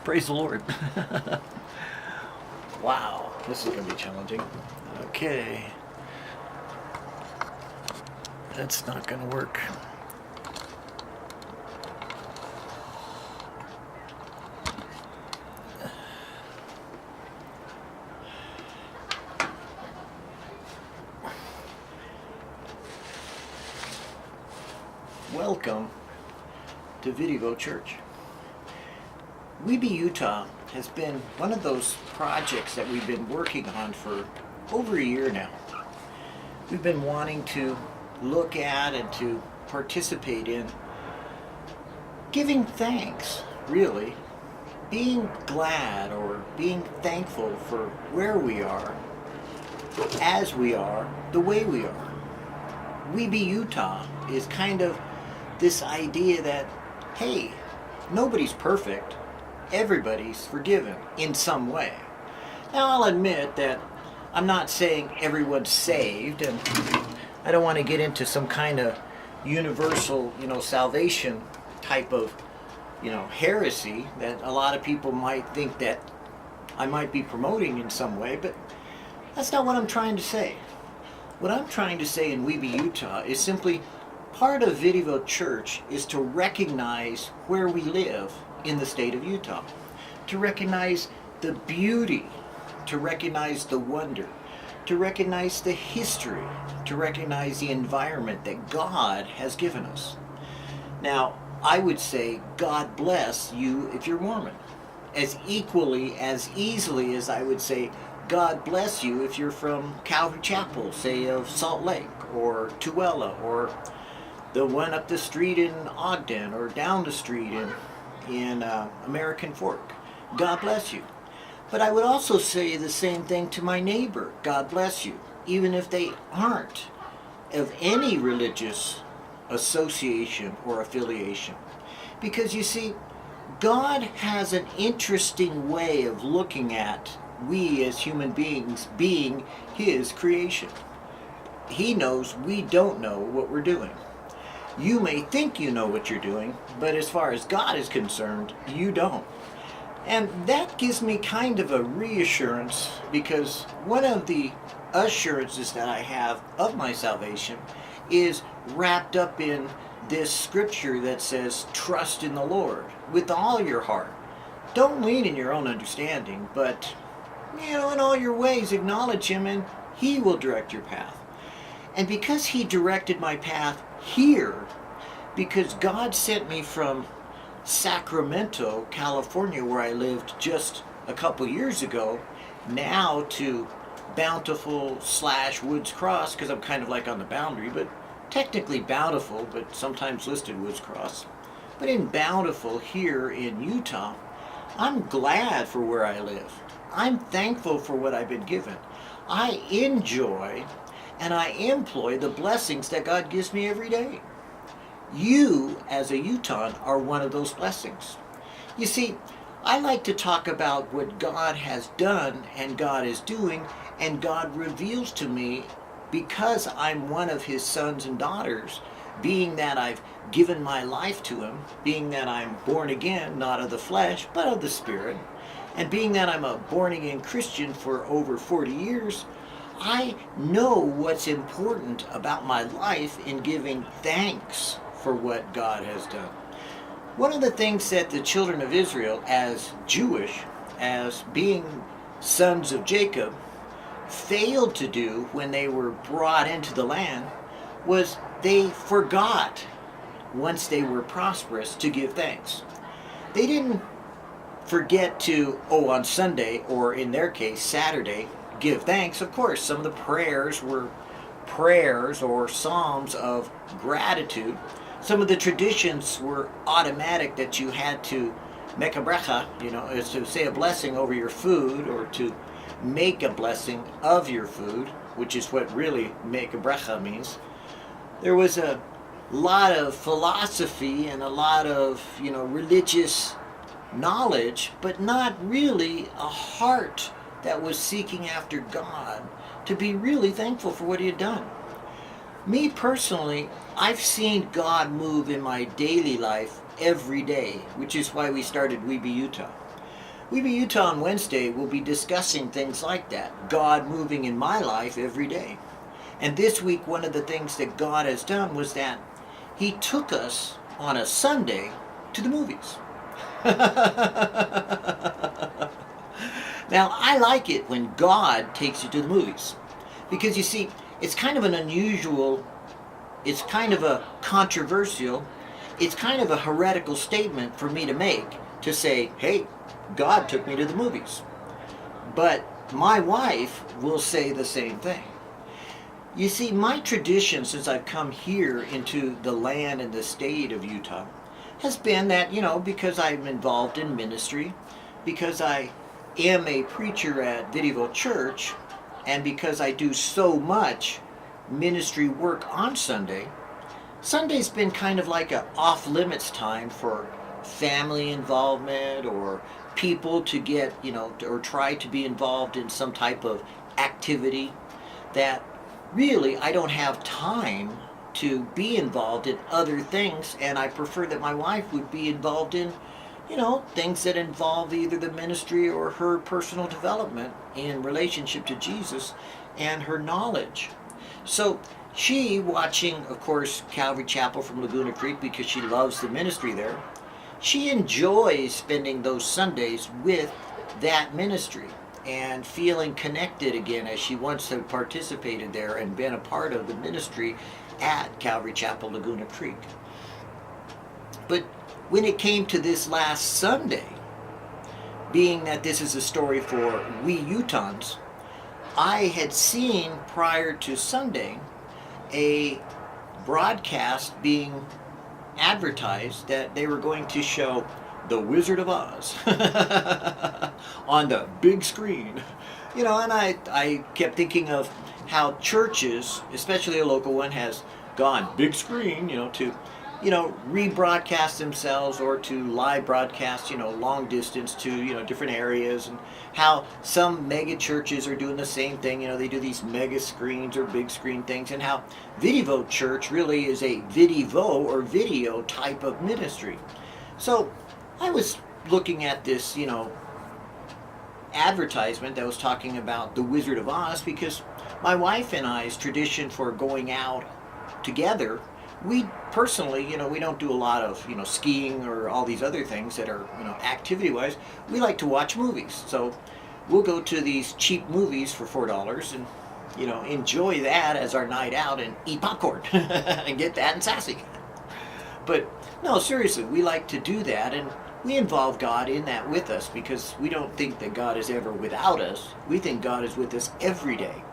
Praise the Lord. Wow, this is going to be challenging. Okay. That's not going to work. Welcome to VidDevoChurch. WeBeUtah has been one of those projects that we've been working on for over a year now. We've been wanting to look at and to participate in giving thanks, really, being glad or being thankful for where we are, as we are, the way we are. WeBeUtah is kind of this idea that, hey, nobody's perfect. Everybody's forgiven in some way. Now, I'll admit that I'm not saying everyone's saved, and I don't want to get into some kind of universal, salvation type of, heresy that a lot of people might think that I might be promoting in some way, but that's not what I'm trying to say. What I'm trying to say in WeBeUtah is simply part of VidDevoChurch is to recognize where we live in the state of Utah, to recognize the beauty, to recognize the wonder, to recognize the history, to recognize the environment that God has given us. Now, I would say God bless you if you're Mormon, as equally, as easily as I would say God bless you if you're from Calvary Chapel, say of Salt Lake, or Tooele, or the one up the street in Ogden, or down the street in American Fork. God bless you. But I would also say the same thing to my neighbor. God bless you, even if they aren't of any religious association or affiliation. Because you see, God has an interesting way of looking at we as human beings being His creation. He knows we don't know what we're doing. You may think you know what you're doing, but as far as God is concerned, you don't. And that gives me kind of a reassurance, because one of the assurances that I have of my salvation is wrapped up in this scripture that says, trust in the Lord with all your heart. Don't lean in your own understanding, but, in all your ways acknowledge Him and He will direct your path. And because He directed my path here, because God sent me from Sacramento, California, where I lived just a couple years ago, now to Bountiful / Woods Cross, because I'm kind of like on the boundary, but technically Bountiful, but sometimes listed Woods Cross. But in Bountiful here in Utah, I'm glad for where I live. I'm thankful for what I've been given. I enjoy and I employ the blessings that God gives me every day. You, as a Utahn, are one of those blessings. You see, I like to talk about what God has done and God is doing, and God reveals to me because I'm one of His sons and daughters, being that I've given my life to Him, being that I'm born again, not of the flesh, but of the Spirit, and being that I'm a born-again Christian for over 40 years, I know what's important about my life in giving thanks for what God has done. One of the things that the children of Israel, as Jewish, as being sons of Jacob, failed to do when they were brought into the land was they forgot, once they were prosperous, to give thanks. They didn't forget to, on Sunday, or in their case, Saturday, give thanks. Of course, some of the prayers were prayers or psalms of gratitude. Some of the traditions were automatic, that you had to make a bracha, is to say a blessing over your food, or to make a blessing of your food, which is what really make a bracha means. There was a lot of philosophy and a lot of, religious knowledge, but not really a heart that was seeking after God to be really thankful for what He had done. Me personally, I've seen God move in my daily life every day, which is why we started WeBeUtah. WeBeUtah on Wednesday will be discussing things like that, God moving in my life every day. And this week, one of the things that God has done was that He took us on a Sunday to the movies. Now, I like it when God takes you to the movies. Because you see, it's kind of an unusual, it's kind of a controversial, it's kind of a heretical statement for me to make, to say, hey, God took me to the movies. But my wife will say the same thing. You see, my tradition since I've come here into the land and the state of Utah has been that, because I'm involved in ministry, because I am a preacher at VidDevoChurch, and because I do so much ministry work on Sunday, Sunday's been kind of like an off-limits time for family involvement or people to get, or try to be involved in some type of activity that really I don't have time to be involved in other things, and I prefer that my wife would be involved in things that involve either the ministry or her personal development in relationship to Jesus and her knowledge. So she, watching, of course, Calvary Chapel from Laguna Creek because she loves the ministry there, she enjoys spending those Sundays with that ministry and feeling connected again as she once had participated there and been a part of the ministry at Calvary Chapel, Laguna Creek. But when it came to this last Sunday, being that this is a story for we Utahns, I had seen prior to Sunday a broadcast being advertised that they were going to show The Wizard of Oz on the big screen. And I kept thinking of how churches, especially a local one, has gone big screen, to rebroadcast themselves or to live broadcast, long distance to, different areas, and how some mega churches are doing the same thing. They do these mega screens or big screen things, and how VidDevoChurch really is a VidDevo or video type of ministry. So I was looking at this, advertisement that was talking about The Wizard of Oz because my wife and I's tradition for going out together, we personally, we don't do a lot of, skiing or all these other things that are, activity-wise. We like to watch movies. So we'll go to these cheap movies for $4 and, enjoy that as our night out and eat popcorn and get that and sassy. But no, seriously, we like to do that, and we involve God in that with us because we don't think that God is ever without us. We think God is with us every day.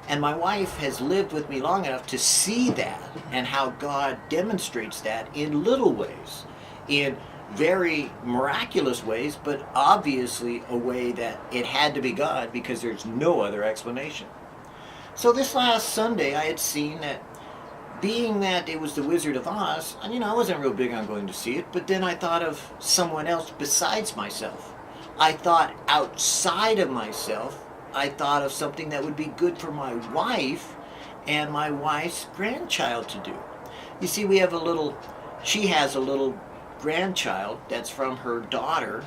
And my wife has lived with me long enough to see that and how God demonstrates that in little ways, in very miraculous ways, but obviously a way that it had to be God because there's no other explanation. So this last Sunday I had seen that, being that it was The Wizard of Oz, I wasn't real big on going to see it, but then I thought of someone else besides myself. I thought outside of myself. I thought of something that would be good for my wife and my wife's grandchild to do. You see, she has a little grandchild that's from her daughter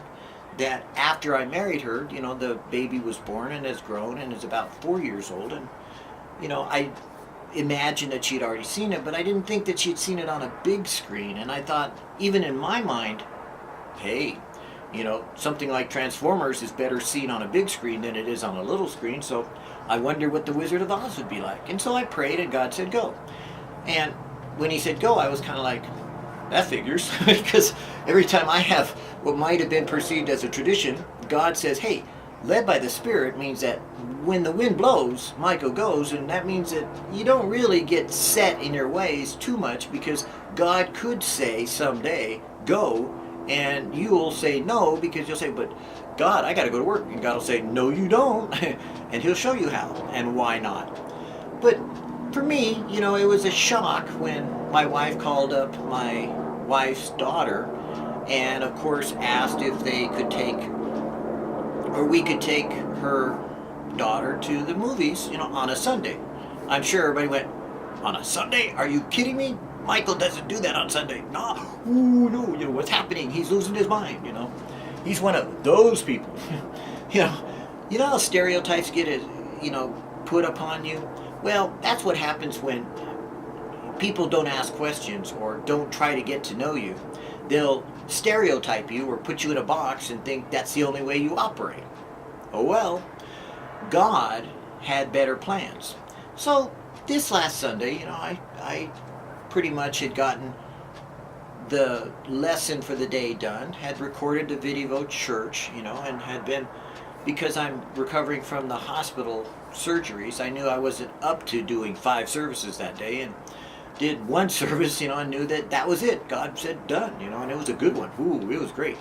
that after I married her, the baby was born and has grown and is about 4 years old. And, I imagined that she'd already seen it, but I didn't think that she'd seen it on a big screen. And I thought, even in my mind, hey, something like Transformers is better seen on a big screen than it is on a little screen, so I wonder what The Wizard of Oz would be like. And so I prayed, and God said, go. And when He said go, I was kind of like, that figures, because every time I have what might have been perceived as a tradition, God says, hey, led by the Spirit means that when the wind blows, Michael goes, and that means that you don't really get set in your ways too much, because God could say someday, go, and you will say no because you'll say, but God, I got to go to work. And God will say, no, you don't. And He'll show you how and why not. But for me, it was a shock when my wife called up my wife's daughter and, of course, asked if they could we could take her daughter to the movies, on a Sunday. I'm sure everybody went, on a Sunday? Are you kidding me? Michael doesn't do that on Sunday. No, ooh, no, what's happening? He's losing his mind, He's one of those people. you know, you know how stereotypes get put upon you? Well, that's what happens when people don't ask questions or don't try to get to know you. They'll stereotype you or put you in a box and think that's the only way you operate. Oh well, God had better plans. So this last Sunday, I pretty much had gotten the lesson for the day done, had recorded the VidDevoChurch, and had been, because I'm recovering from the hospital surgeries, I knew I wasn't up to doing 5 services that day, and did one service, and knew that was it. God said done, and it was a good one. Ooh, it was great.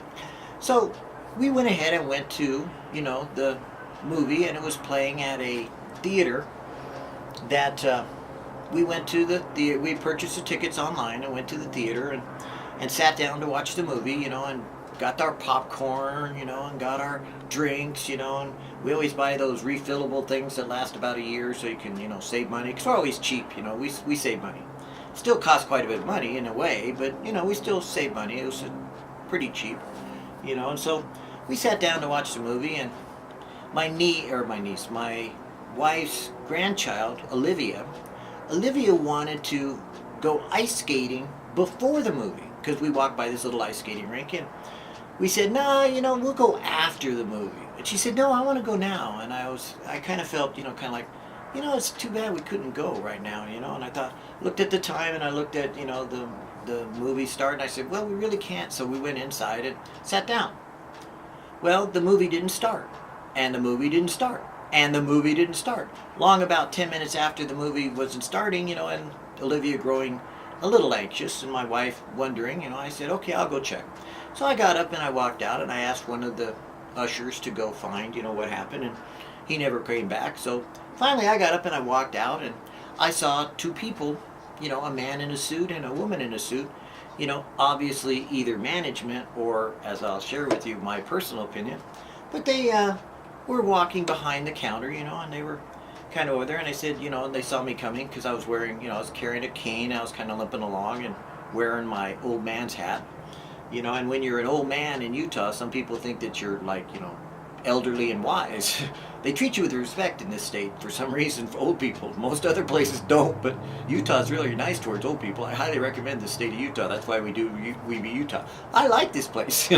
So we went ahead and went to, the movie, and it was playing at a theater that we went to we purchased the tickets online and went to the theater and sat down to watch the movie, and got our popcorn, and got our drinks, and we always buy those refillable things that last about a year so you can, save money, because we're always cheap, we save money. Still costs quite a bit of money in a way, but, we still save money. It was pretty cheap, and so we sat down to watch the movie, and my wife's grandchild, Olivia wanted to go ice skating before the movie, because we walked by this little ice skating rink, and we said, no, we'll go after the movie. And she said, no, I want to go now. And I kind of felt, kind of like, it's too bad we couldn't go right now, and I looked at the time, and I looked at, the movie start, and I said, well, we really can't. So we went inside and sat down. Well, the movie didn't start, and the movie didn't start, and the movie didn't start. Long about 10 minutes after the movie wasn't starting, and Olivia growing a little anxious, and my wife wondering, I said, okay, I'll go check. So I got up and I walked out, and I asked one of the ushers to go find, what happened, and he never came back. So finally I got up and I walked out, and I saw 2 people, a man in a suit and a woman in a suit, obviously either management or, as I'll share with you, my personal opinion, but they were walking behind the counter, and they were kind of over there, and I said, and they saw me coming because I was wearing, I was carrying a cane, I was kind of limping along and wearing my old man's hat, and when you're an old man in Utah, some people think that you're like, elderly and wise. They treat you with respect in this state for some reason for old people. Most other places don't, but Utah's really nice towards old people. I highly recommend the state of Utah. That's why we do WeBeUtah. I like this place,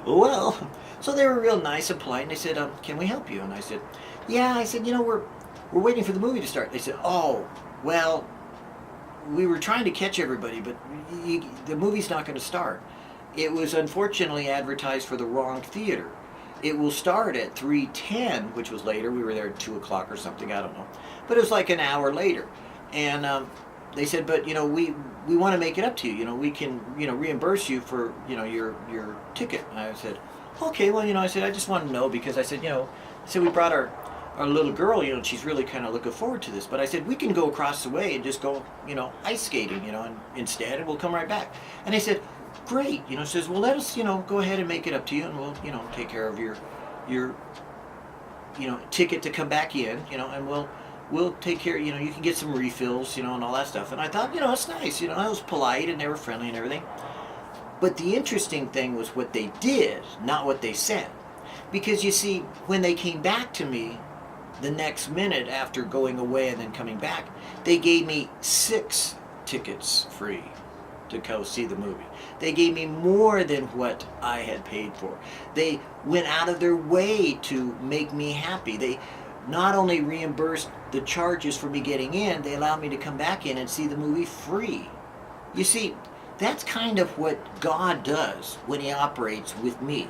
Well, so they were real nice and polite, and they said, can we help you? And I said, yeah. I said, we're waiting for the movie to start. They said, oh, well, we were trying to catch everybody, but the movie's not going to start. It was unfortunately advertised for the wrong theater. It will start at 3:10, which was later. We were there at 2 o'clock or something, I don't know. But it was like an hour later. And they said, but, we want to make it up to you. We can, reimburse you for, your ticket. And I said, okay, well, I said, I just want to know because I said, we brought our little girl, and she's really kind of looking forward to this. But I said, we can go across the way and just go, ice skating, and instead, and we'll come right back. And they said, great, says, well, let us, go ahead and make it up to you, and we'll, take care of your ticket to come back in, and we'll take care, you can get some refills, and all that stuff. And I thought, it's nice, I was polite, and they were friendly and everything. But the interesting thing was what they did, not what they said. Because you see, when they came back to me the next minute after going away and then coming back, they gave me 6 tickets free to go see the movie. They gave me more than what I had paid for. They went out of their way to make me happy. They not only reimbursed the charges for me getting in, they allowed me to come back in and see the movie free. You see, that's kind of what God does when He operates with me.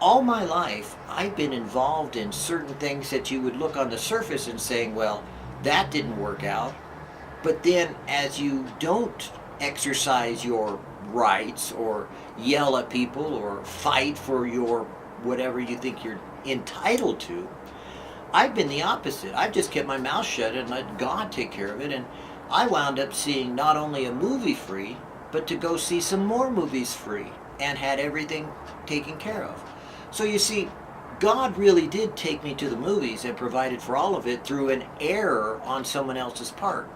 All my life, I've been involved in certain things that you would look on the surface and saying, well, that didn't work out. But then as you don't exercise your rights or yell at people or fight for your whatever you think you're entitled to, I've been the opposite. I've just kept my mouth shut and let God take care of it, and I wound up seeing not only a movie free, but to go see some more movies free, and had everything taken care of. So you see, God really did take me to the movies and provided for all of it through an error on someone else's part.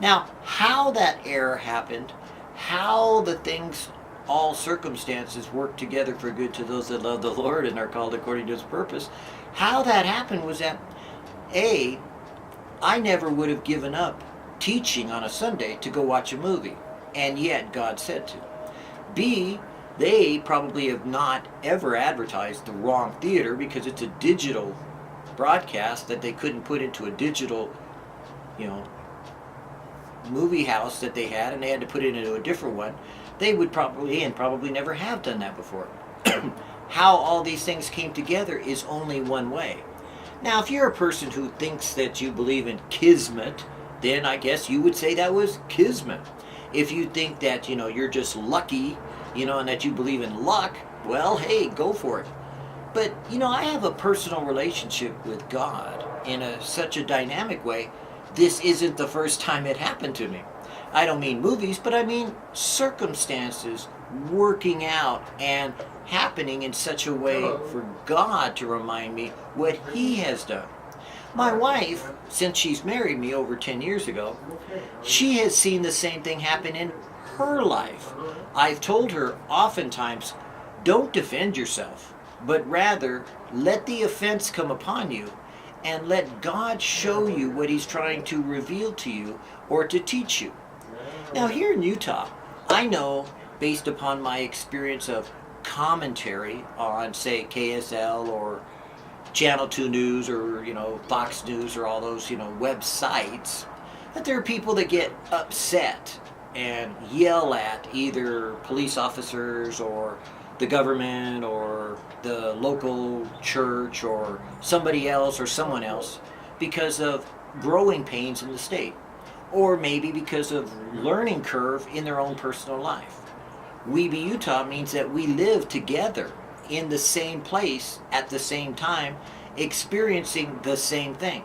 Now, how that error happened, how the things all circumstances work together for good to those that love the Lord and are called according to his purpose. How that happened was that, A, I never would have given up teaching on a Sunday to go watch a movie, and yet God said to. B, they probably have not ever advertised the wrong theater because it's a digital broadcast that they couldn't put into a digital, movie house that they had, and they had to put it into a different one. They would probably never have done that before. How all these things came together is only one way. Now, if you're a person who thinks that you believe in kismet, then I guess you would say that was kismet. If you think that, you're just lucky, and that you believe in luck, well, hey, go for it. But, I have a personal relationship with God in such a dynamic way. This isn't the first time it happened to me. I don't mean movies, but I mean circumstances working out and happening in such a way for God to remind me what he has done. My wife, since she's married me over 10 years ago, she has seen the same thing happen in her life. I've told her oftentimes, don't defend yourself, but rather let the offense come upon you and let God show you what he's trying to reveal to you or to teach you. Now here in Utah, I know based upon my experience of commentary on, say, KSL or Channel 2 News or, Fox News or all those, websites, that there are people that get upset and yell at either police officers or the government or the local church or somebody else or someone else because of growing pains in the state, or maybe because of learning curve in their own personal life. WeBeUtah means that we live together in the same place at the same time, experiencing the same thing.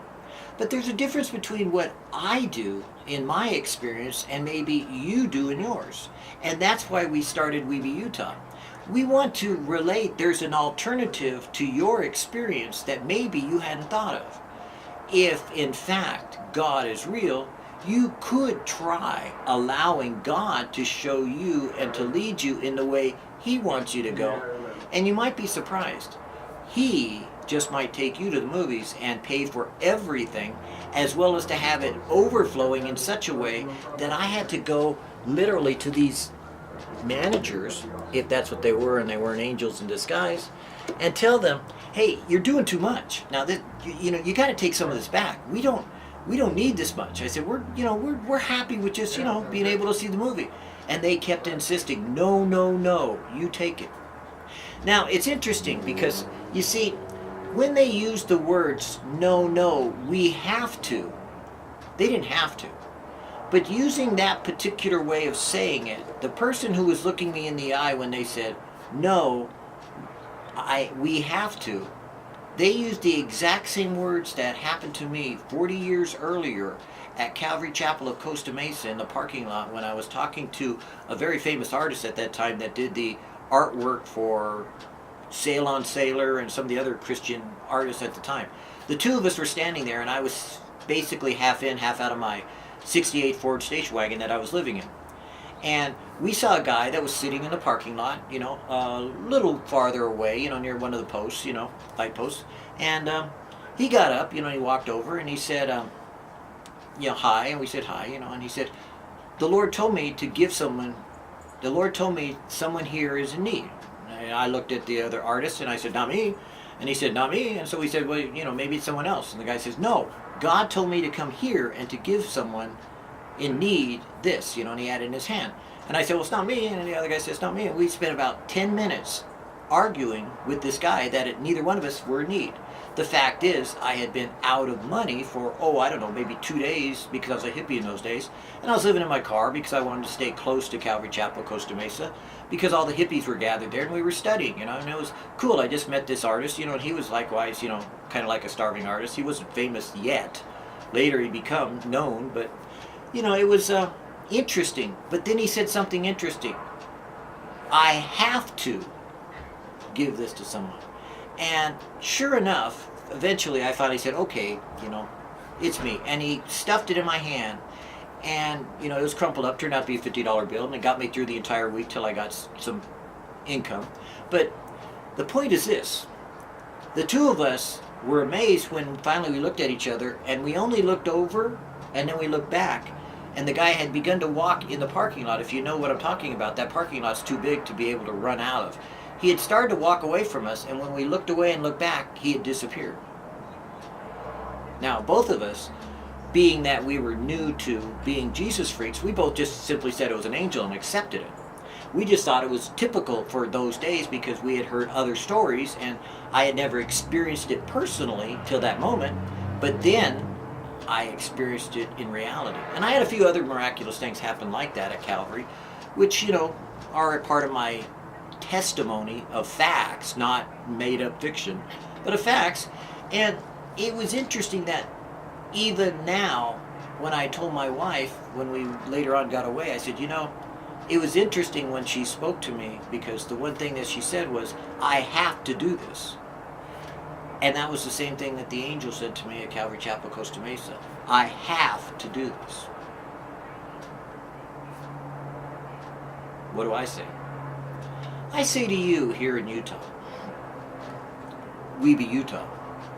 But there's a difference between what I do in my experience and maybe you do in yours. And that's why we started WeBeUtah. We want to relate there's an alternative to your experience that maybe you hadn't thought of. If, in fact, God is real, you could try allowing God to show you and to lead you in the way he wants you to go. And you might be surprised. He just might take you to the movies and pay for everything, as well as to have it overflowing in such a way that I had to go literally to these managers, if that's what they were and they weren't angels in disguise, and tell them, hey, you're doing too much. Now that you got to take some of this back. We don't need this much. I said, we're happy with just being able to see the movie. And they kept insisting, no, you take it. Now it's interesting because you see, when they used the words no, we have to, they didn't have to. But using that particular way of saying it, the person who was looking me in the eye when they said, no, we have to, they used the exact same words that happened to me 40 years earlier at Calvary Chapel of Costa Mesa in the parking lot when I was talking to a very famous artist at that time that did the artwork for Sail on Sailor and some of the other Christian artists at the time. The two of us were standing there, and I was basically half in, half out of my 68 Ford station wagon that I was living in. And we saw a guy that was sitting in the parking lot, a little farther away, near one of the posts, light posts. And he got up, he walked over and he said, hi. And we said hi, and he said, the Lord told me someone here is in need. And I looked at the other artist and I said, not me. And he said, not me. And so we said, well, maybe it's someone else. And the guy says, no, God told me to come here and to give someone in need this, and he had it in his hand. And I said, well, it's not me. And the other guy says, it's not me. And we spent about 10 minutes arguing with this guy that neither one of us were in need. The fact is, I had been out of money for, maybe 2 days because I was a hippie in those days. And I was living in my car because I wanted to stay close to Calvary Chapel, Costa Mesa, because all the hippies were gathered there and we were studying, and it was cool. I just met this artist, and he was likewise, kind of like a starving artist. He wasn't famous yet. Later he became known, but, it was interesting. But then he said something interesting. I have to give this to someone. And sure enough, eventually I finally said, okay, it's me. And he stuffed it in my hand. And, it was crumpled up, turned out to be a $50 bill, and it got me through the entire week till I got some income. But the point is this. The two of us were amazed when finally we looked at each other, and we only looked over, and then we looked back, and the guy had begun to walk in the parking lot. If you know what I'm talking about, that parking lot's too big to be able to run out of. He had started to walk away from us, and when we looked away and looked back, he had disappeared. Now, both of us, being that we were new to being Jesus freaks, we both just simply said it was an angel and accepted it. We just thought it was typical for those days because we had heard other stories, and I had never experienced it personally till that moment, but then I experienced it in reality. And I had a few other miraculous things happen like that at Calvary, which, are a part of my testimony of facts, not made up fiction, but of facts. And it was interesting that even now, when I told my wife, when we later on got away, I said, it was interesting when she spoke to me, because the one thing that she said was, I have to do this. And that was the same thing that the angel said to me at Calvary Chapel, Costa Mesa. I have to do this. What do I say? I say to you here in Utah, WeBeUtah,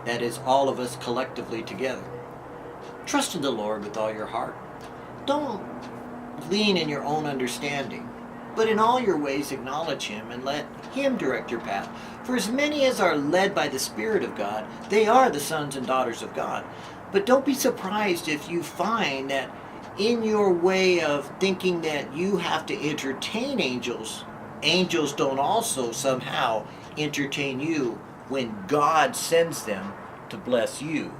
that is all of us collectively together, trust in the Lord with all your heart. Don't lean in your own understanding, but in all your ways acknowledge Him and let Him direct your path. For as many as are led by the Spirit of God, they are the sons and daughters of God. But don't be surprised if you find that in your way of thinking that you have to entertain angels, angels don't also somehow entertain you when God sends them to bless you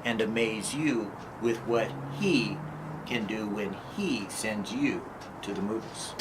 and amaze you with what He can do when He sends you to the movies.